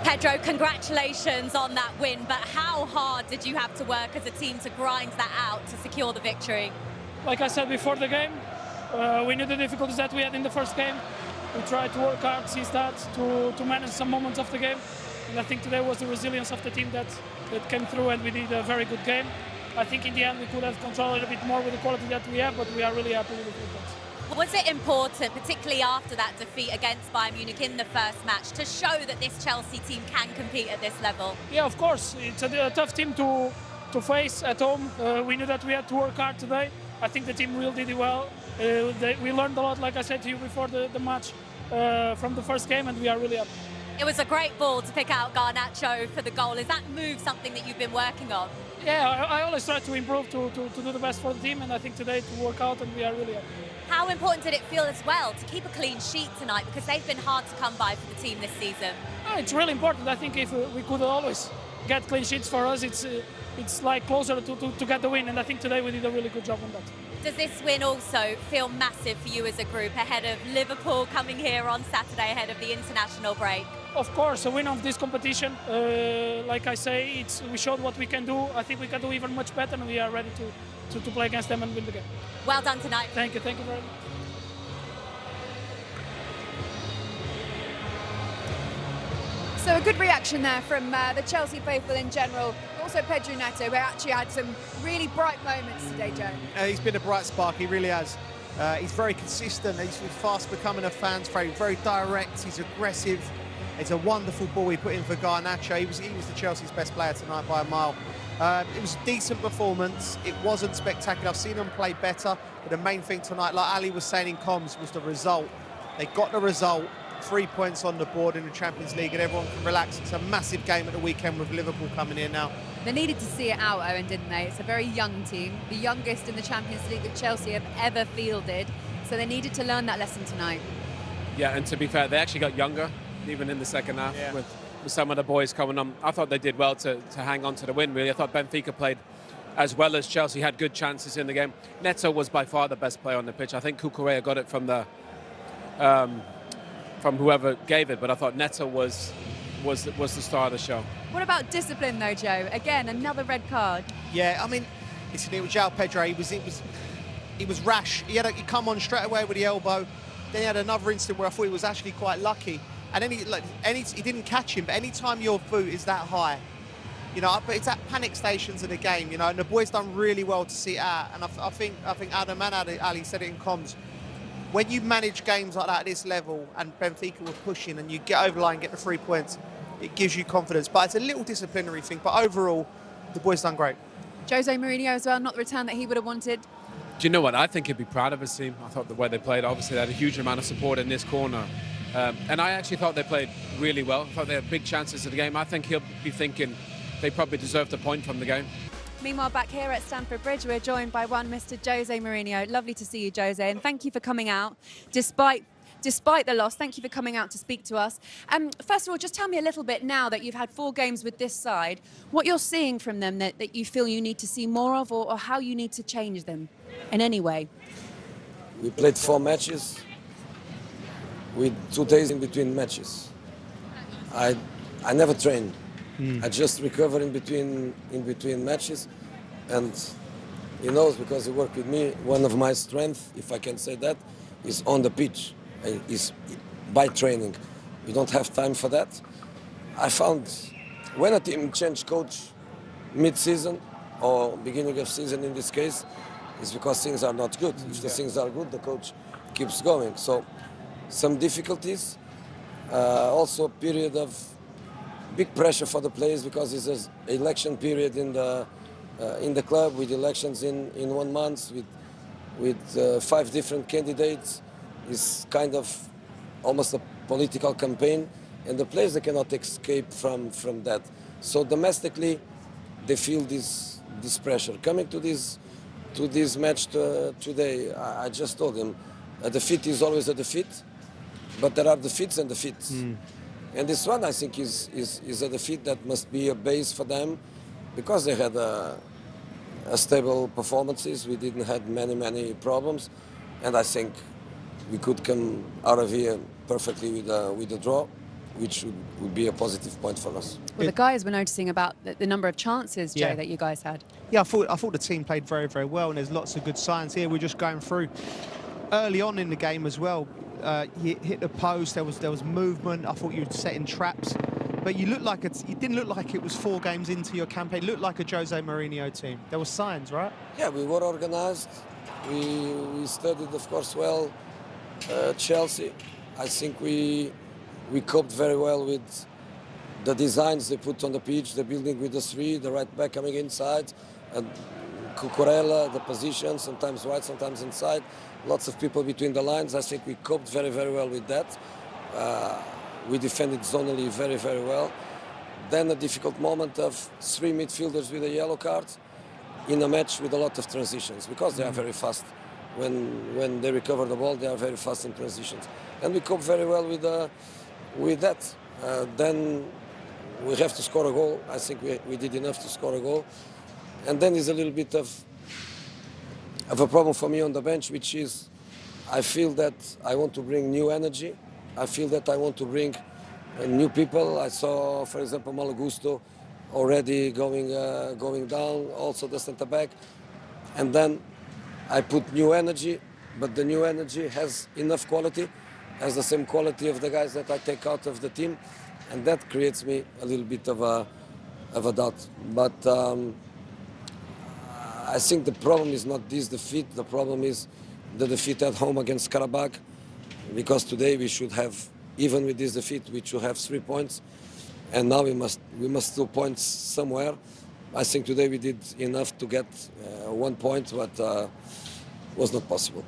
Pedro, congratulations on that win, but how hard did you have to work as a team to grind that out to secure the victory? Like I said before the game, we knew the difficulties that we had in the first game. We tried to work hard since that to manage some moments of the game. And I think today was the resilience of the team that came through, and we did a very good game. I think in the end we could have controlled a little bit more with the quality that we have, but we are really happy with the 3 points. Was it important, particularly after that defeat against Bayern Munich in the first match, to show that this Chelsea team can compete at this level? Yeah, of course. It's a tough team to face at home. We knew that we had to work hard today. I think the team really did it well. We learned a lot, like I said to you before the match, from the first game, and we are really happy. It was a great ball to pick out Garnacho for the goal. Is that move something that you've been working on? Yeah, I always try to improve, to do the best for the team, and I think today to work out, and we are really happy. How important did it feel as well to keep a clean sheet tonight, because they've been hard to come by for the team this season? It's really important. I think if we could always get clean sheets for us, it's like closer to get the win, and I think today we did a really good job on that. Does this win also feel massive for you as a group ahead of Liverpool coming here on Saturday ahead of the international break? Of course, a win of this competition, like I say, we showed what we can do. I think we can do even much better, and we are ready to play against them and win the game. Well done tonight. Thank you very much. So a good reaction there from the Chelsea faithful in general. Also Pedro Neto, who actually had some really bright moments today, Joe. He's been a bright spark, he really has. He's very consistent, he's fast becoming a fan's favourite, very direct, he's aggressive. It's a wonderful ball he put in for Garnacho. He was the Chelsea's best player tonight by a mile. It was a decent performance. It wasn't spectacular. I've seen them play better, but the main thing tonight, like Ali was saying in comms, was the result. They got the result, 3 points on the board in the Champions League, and everyone can relax. It's a massive game at the weekend with Liverpool coming in now. They needed to see it out, Owen, didn't they? It's a very young team, the youngest in the Champions League that Chelsea have ever fielded, so they needed to learn that lesson tonight. Yeah, and to be fair, they actually got younger, even in the second half, with some of the boys coming on. I thought they did well to hang on to the win, really. I thought Benfica played as well as Chelsea, had good chances in the game. Neto was by far the best player on the pitch. I think Cucurella got it from whoever gave it, but I thought Neto was the star of the show. What about discipline, though, Joe? Again, another red card. Yeah, I mean, it was João Pedro. He was rash. He come on straight away with the elbow. Then he had another instant where I thought he was actually quite lucky. And then he didn't catch him. But any time your boot is that high, you know, but it's at panic stations of the game, you know. And the boys done really well to see it out. And I think Adam and Ali said it in comms. When you manage games like that at this level, and Benfica were pushing, and you get over the line, get the 3 points, it gives you confidence. But it's a little disciplinary thing. But overall, the boys done great. Jose Mourinho as well, not the return that he would have wanted. Do you know what? I think he'd be proud of his team. I thought the way they played, obviously they had a huge amount of support in this corner. And I actually thought they played really well. I thought they had big chances of the game. I think he'll be thinking they probably deserved a point from the game. Meanwhile, back here at Stamford Bridge, we're joined by one Mr. Jose Mourinho. Lovely to see you, Jose, and thank you for coming out. Despite the loss, thank you for coming out to speak to us. First of all, just tell me a little bit now that you've had 4 games with this side, what you're seeing from them that you feel you need to see more of, or how you need to change them in any way. We played 4 matches with 2 days in between matches. I never trained. I just recover in between matches, and he knows because he worked with me. One of my strengths, if I can say that, is on the pitch, is by training. We don't have time for that. I found when a team change coach mid-season or beginning of season in this case, it's because things are not good. If the things are good, the coach keeps going. So some difficulties, also a period of big pressure for the players because it's an election period in the club, with elections in 1 month, with 5 different candidates. It's kind of almost a political campaign, and the players, they cannot escape from that. So domestically, they feel this pressure. Coming to this match today, I just told them, a defeat is always a defeat, but there are defeats and defeats. And this one, I think, is a defeat that must be a base for them, because they had a stable performances. We didn't have many problems, and I think we could come out of here perfectly with a draw. would be a positive point for us. Well, the guys were noticing about the number of chances, Joe, Yeah. that you guys had. Yeah, I thought the team played very, very well, and there's lots of good signs here. We're just going through early on in the game as well. You hit the post. There was movement. I thought you were setting traps, but you didn't look like it was 4 games into your campaign. It looked like a Jose Mourinho team. There were signs, right? Yeah, we were organised. We studied, of course, well Chelsea. I think we coped very well with the designs they put on the pitch, the building with the 3, the right back coming inside, and Cucurella, the position, sometimes wide, sometimes inside, lots of people between the lines. I think we coped very, very well with that. We defended zonally very, very well. Then a difficult moment of 3 midfielders with a yellow card in a match with a lot of transitions, because they are very fast. When they recover the ball, they are very fast in transitions. And we cope very well with that. Then we have to score a goal. I think we did enough to score a goal. And then there's a little bit of a problem for me on the bench, which is I feel that I want to bring new energy. I feel that I want to bring new people. I saw, for example, Malagusto already going down, also the centre back. And then I put new energy, but the new energy has enough quality, has the same quality of the guys that I take out of the team, and that creates me a little bit of a doubt. But I think the problem is not this defeat. The problem is the defeat at home against Karabakh, because today we should have, even with this defeat, we should have 3 points, and now we must steal points somewhere. I think today we did enough to get 1 point, but was not possible.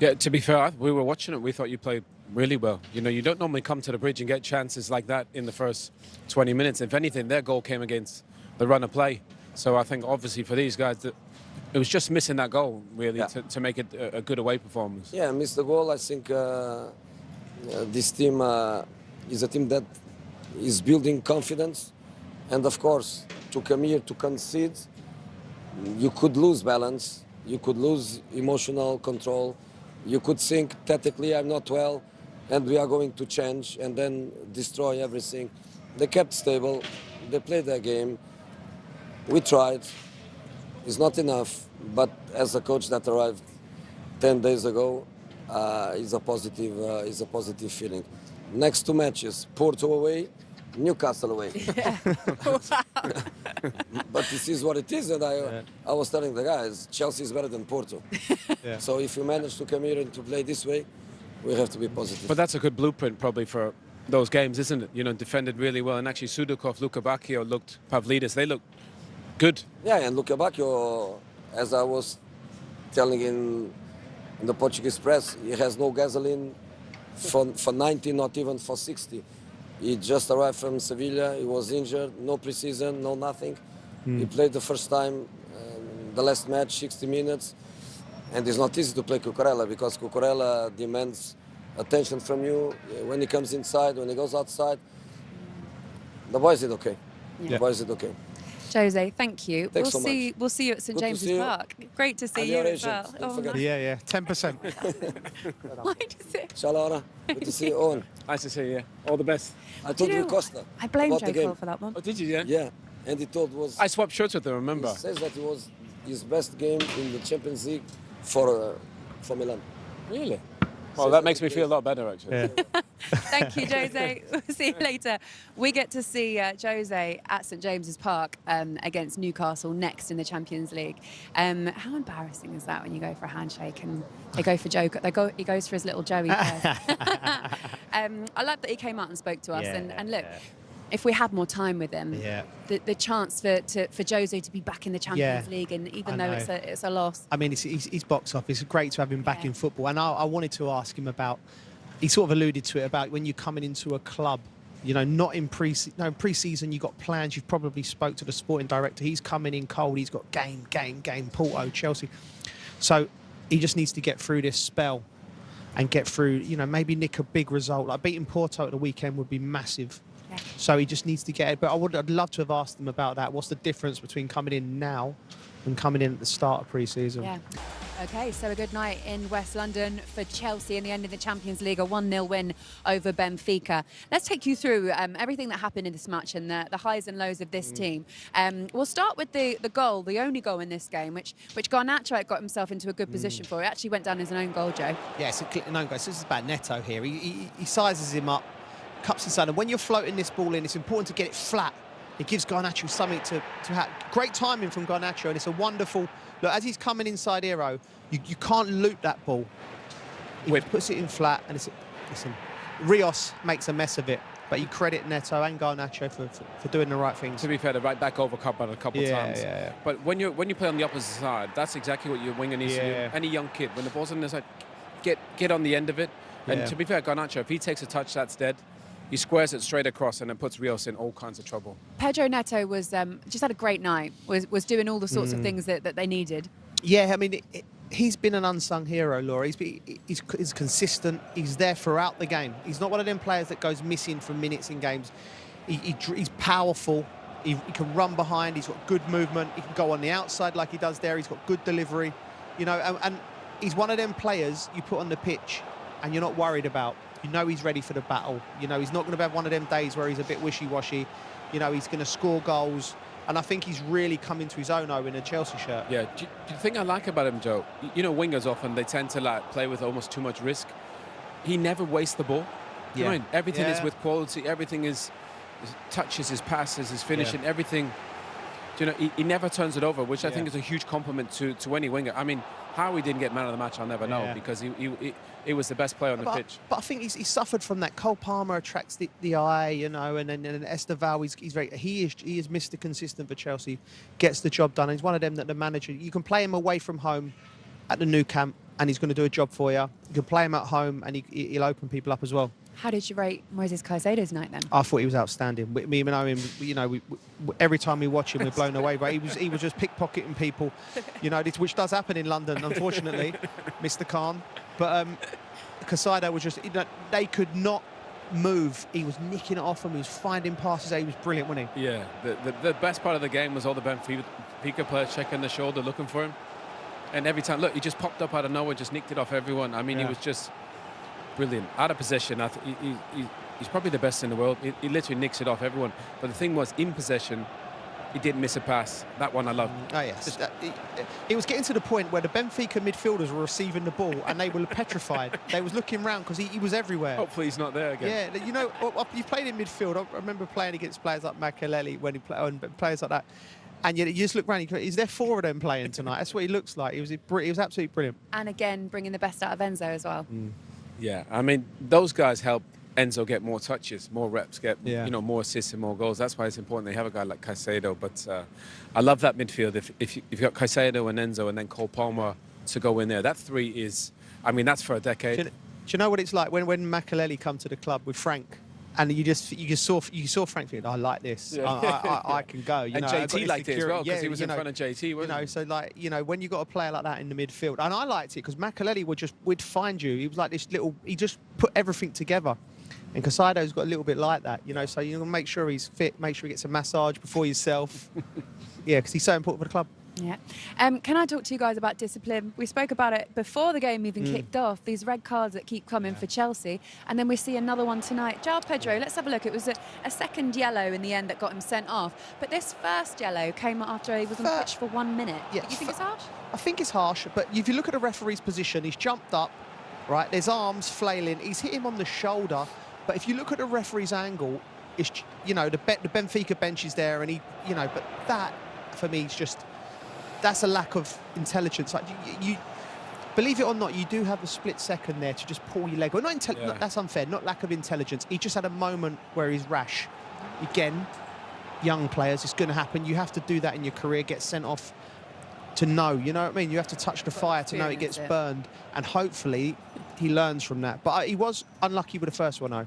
Yeah, to be fair, we were watching it. We thought you played really well. You know, you don't normally come to the bridge and get chances like that in the first 20 minutes. If anything, their goal came against the run of play. So I think obviously for these guys, it was just missing that goal, really, to make it a good away performance. Yeah, missed the goal. I think this team is a team that is building confidence. And of course, to come here to concede, you could lose balance. You could lose emotional control. You could think tactically, I'm not well, and we are going to change and then destroy everything. They kept stable. They played their game. We tried. It's not enough, but as a coach that arrived 10 days ago, is a positive feeling. Next 2 matches, Porto away, Newcastle away. But this is what it is, and I was telling the guys, Chelsea is better than Porto. So if we manage to come here and to play this way, we have to be positive. But that's a good blueprint probably for those games, isn't it? You know, defended really well, and actually Sudakov, Luka Bacchio Pavlidis, they look good. Yeah, and Luka Bacchio, as I was telling in the Portuguese press, he has no gasoline for 90, not even for 60. He just arrived from Sevilla. He was injured, no preseason, no nothing. He played the first time, the last match, 60 minutes. And it's not easy to play Cucurella, because Cucurella demands attention from you when he comes inside, when he goes outside. The boys did okay. Yeah. The boys did okay. Jose, thank you. Thanks so much. We'll see you at St Good to James's see you. Park. Great to see And you your as agent, well. don't forget. nice. Yeah, 10%. Why does it? Shalom, good to see you, Owen. Nice to see you. All the best. I told you Costa I blame about the Joe game. Cole for that one. Oh, did you? Yeah. Yeah, and he told was I swapped shirts with them. Remember? he says that it was his best game in the Champions League for Milan. Really? Well, that makes me feel a lot better, actually. Yeah. Thank you, Jose. We'll see you later. We get to see Jose at St James's Park against Newcastle next in the Champions League. How embarrassing is that when you go for a handshake and they go for Joe? He goes for his little Joey first. I like that he came out and spoke to us. And look, if we had more time with him, the chance for Jose to be back in the Champions League, and even though it's a loss. I mean, he's box office. It's great to have him back in football. And I wanted to ask him about, he sort of alluded to it, about when you're coming into a club, you know, not in pre-season, you've got plans. You've probably spoke to the sporting director. He's coming in cold. He's got game, Porto, Chelsea. So he just needs to get through this spell and get through, you know, maybe nick a big result. Like beating Porto at the weekend would be massive. Yeah. So he just needs to get it. But I'd love to have asked him about that. What's the difference between coming in now and coming in at the start of pre-season? Yeah. Okay, so a good night in West London for Chelsea in the end of the Champions League, a 1-0 win over Benfica. Let's take you through everything that happened in this match and the highs and lows of this team. We'll start with the goal, the only goal in this game, which Garnacho got himself into a good position for. It actually went down as an own goal, Joe. Yeah, it's an own goal. So this is about Neto here. He sizes him up, cups inside, and when you're floating this ball in, it's important to get it flat. It gives Garnacho something to have. Great timing from Garnacho, and it's a wonderful... Look, as he's coming inside Hero, you can't loop that ball. He puts it in flat, and listen, Rios makes a mess of it, but you credit Neto and Garnacho for doing the right things. To be fair, the right back overcut a couple of times. Yeah. But when you play on the opposite side, that's exactly what your winger needs to do. Any young kid, when the ball's on the side, get on the end of it. And to be fair, Garnacho, if he takes a touch, that's dead. He squares it straight across and it puts Rios in all kinds of trouble. Pedro Neto was just had a great night, was doing all the sorts of things that they needed. Yeah, I mean, he's been an unsung hero, Laura. He's consistent. He's there throughout the game. He's not one of them players that goes missing for minutes in games. He's powerful. He can run behind. He's got good movement. He can go on the outside like he does there. He's got good delivery. You know, and he's one of them players you put on the pitch and you're not worried about. You know he's ready for the battle. You know he's not going to have one of them days where he's a bit wishy-washy. You know he's going to score goals. And I think he's really come into his own in a Chelsea shirt. Yeah. Do you think I like about him, Joe? You know, wingers often, they tend to play with almost too much risk. He never wastes the ball. You know what I mean? Everything is with quality. Everything is his touches, his passes, his finishing, everything. Do you know, he never turns it over, which I think is a huge compliment to any winger. I mean, how he didn't get man of the match, I'll never know, because he was the best player on the pitch. But I think he's suffered from that. Cole Palmer attracts the eye, you know, and then Esteval, he's very... He is Mr. Consistent for Chelsea, gets the job done. He's one of them that the manager... You can play him away from home at the new camp, and he's going to do a job for you. You can play him at home, and he'll open people up as well. How did you rate Moises Caicedo's night then? I thought he was outstanding. Me and Owen, you know, every time we watch him, we're blown away. But he was just pickpocketing people, you know, which does happen in London, unfortunately, Mr. Khan. But Caicedo was just, you know, they could not move. He was nicking it off them. He was finding passes. He was brilliant, wasn't he? Yeah. The best part of the game was all the Benfica players checking the shoulder, looking for him. And every time, look, he just popped up out of nowhere, just nicked it off everyone. I mean, he was just... brilliant. Out of possession, he's probably the best in the world. He literally nicks it off everyone. But the thing was, in possession, he didn't miss a pass. That one I love. Oh, yes. It was getting to the point where the Benfica midfielders were receiving the ball and they were petrified. They was looking round because he was everywhere. Hopefully he's not there again. Yeah, you know, you played in midfield. I remember playing against players like Makelele when he played, and players like that. And you just look around, is there four of them playing tonight? That's what he looks like. He was absolutely brilliant. And again, bringing the best out of Enzo as well. Yeah, I mean, those guys help Enzo get more touches, more reps, get you know, more assists and more goals. That's why it's important they have a guy like Caicedo. But I love that midfield. If you've got Caicedo and Enzo and then Cole Palmer to go in there, that three is, I mean, that's for a decade. Do you know what it's like when Makelele come to the club with Frank? And you saw Frank thinking, I like this. Yeah. I can go. You and know, JT liked it as well because he was in front of JT, wasn't he? So like, you know, when you got a player like that in the midfield, and I liked it because Makelele would find you. He was like this little. He just put everything together. And Caicedo's got a little bit like that, you know. So you make sure he's fit, make sure he gets a massage before yourself. Yeah, because he's so important for the club. Yeah. Can I talk to you guys about discipline? We spoke about it before the game even kicked off, these red cards that keep coming for Chelsea, and then we see another one tonight. João Pedro, let's have a look. It was a second yellow in the end that got him sent off, but this first yellow came after he was on the pitch for 1 minute. Yeah, Do you think it's harsh? I think it's harsh, but if you look at the referee's position, he's jumped up, right? There's arms flailing. He's hit him on the shoulder, but if you look at the referee's angle, it's, you know, the Benfica bench is there, and he, you know, but that for me is just... That's a lack of intelligence. Like you believe it or not, you do have a split second there to just pull your leg. Well, that's unfair. Not lack of intelligence. He just had a moment where he's rash. Again, young players, it's going to happen. You have to do that in your career. Get sent off to know. You know what I mean? You have to touch the fire to know it gets burned, and hopefully he learns from that. But he was unlucky with the first one, though.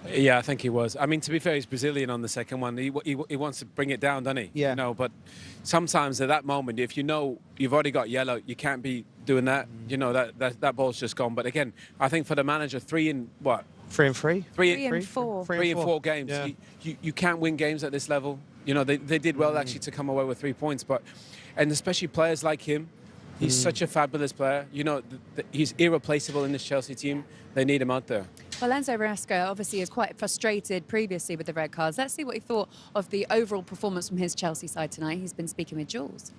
Yeah, I think he was. I mean, to be fair, he's Brazilian on the second one. He wants to bring it down, doesn't he? Yeah. You know, but sometimes at that moment, if you know you've already got yellow, you can't be doing that. You know, that ball's just gone. But again, I think for the manager, 3 and 4. 3 and 4 games. Yeah. You can't win games at this level. You know, they did well actually to come away with 3 points. And especially players like him, He's such a fabulous player. You know, he's irreplaceable in this Chelsea team. They need him out there. Well, Enzo Maresca obviously is quite frustrated previously with the red cards. Let's see what he thought of the overall performance from his Chelsea side tonight. He's been speaking with Jules.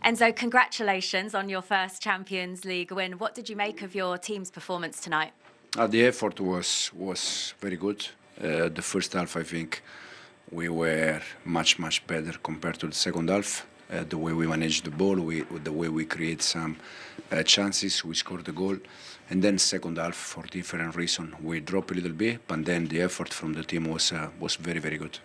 Enzo, congratulations on your first Champions League win. What did you make of your team's performance tonight? The effort was very good. The first half, I think, we were much better compared to the second half. The way we managed the ball, the way we create some chances, we scored the goal. And then second half, for different reasons, we dropped a little bit, but then the effort from the team was very good.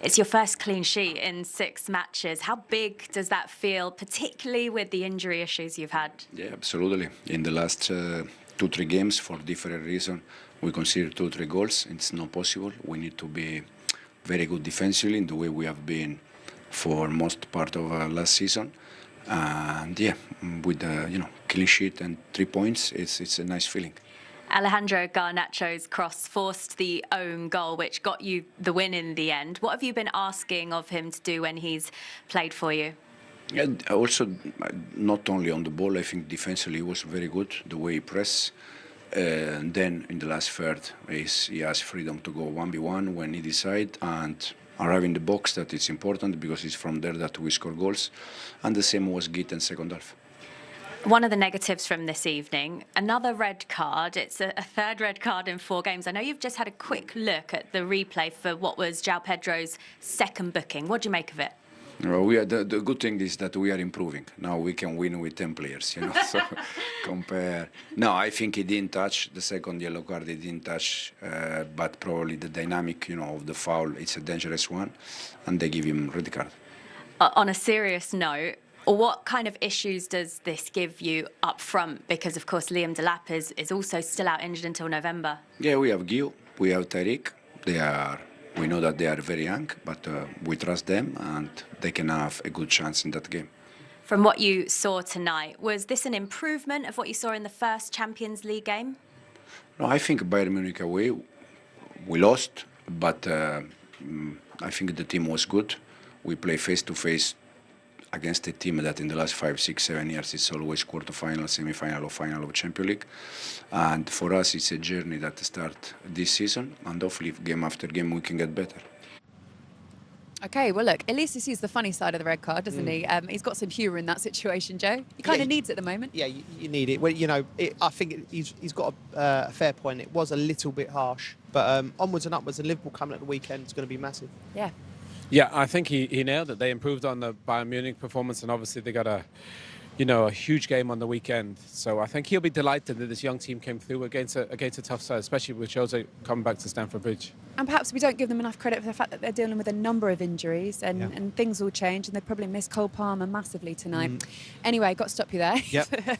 It's your first clean sheet in 6 matches. How big does that feel, particularly with the injury issues you've had? Yeah, absolutely. In the last 2-3 games, for different reasons, we consider 2-3 goals. It's not possible. We need to be very good defensively in the way we have been for most part of last season. And yeah, with the clean sheet and 3 points, it's a nice feeling. Alejandro Garnacho's cross forced the own goal, which got you the win in the end. What have you been asking of him to do when he's played for you? And also, not only on the ball, I think defensively he was very good, the way he pressed. And then in the last third, he has freedom to go 1v1 when he decides, and arrive in the box. That it's important because it's from there that we score goals. And the same was Git in second half. One of the negatives from this evening, another red card. It's a third red card in 4 games. I know you've just had a quick look at the replay for what was João Pedro's second booking. What do you make of it? Well, the good thing is that we are improving. Now we can win with 10 players, so compare. No, I think he didn't touch the second yellow card. He didn't touch, but probably the dynamic, of the foul, it's a dangerous one, and they give him red card. On a serious note, what kind of issues does this give you up front? Because, of course, Liam Delap is also still out injured until November. Yeah, we have Gil, we have Tariq. We know that they are very young, but we trust them, and they can have a good chance in that game. From what you saw tonight, was this an improvement of what you saw in the first Champions League game? No, I think Bayern Munich away, we lost, but I think the team was good. We play face-to-face against a team that in the last 5, 6, 7 years it's always quarter-final, semi-final or final of Champions League. And for us it's a journey that starts this season, and hopefully game after game we can get better. Okay, well look, at least he sees the funny side of the red card, doesn't he? He's got some humour in that situation, Joe. He kind of needs it at the moment. Yeah, you need it. Well, I think he's got a fair point. It was a little bit harsh, but onwards and upwards, and Liverpool coming at the weekend is going to be massive. Yeah. Yeah, I think he nailed it. They improved on the Bayern Munich performance, and obviously they got a huge game on the weekend. So I think he'll be delighted that this young team came through against a tough side, especially with Jose coming back to Stamford Bridge. And perhaps we don't give them enough credit for the fact that they're dealing with a number of injuries, and things will change, and they probably miss Cole Palmer massively tonight. Anyway, got to stop you there. Yep.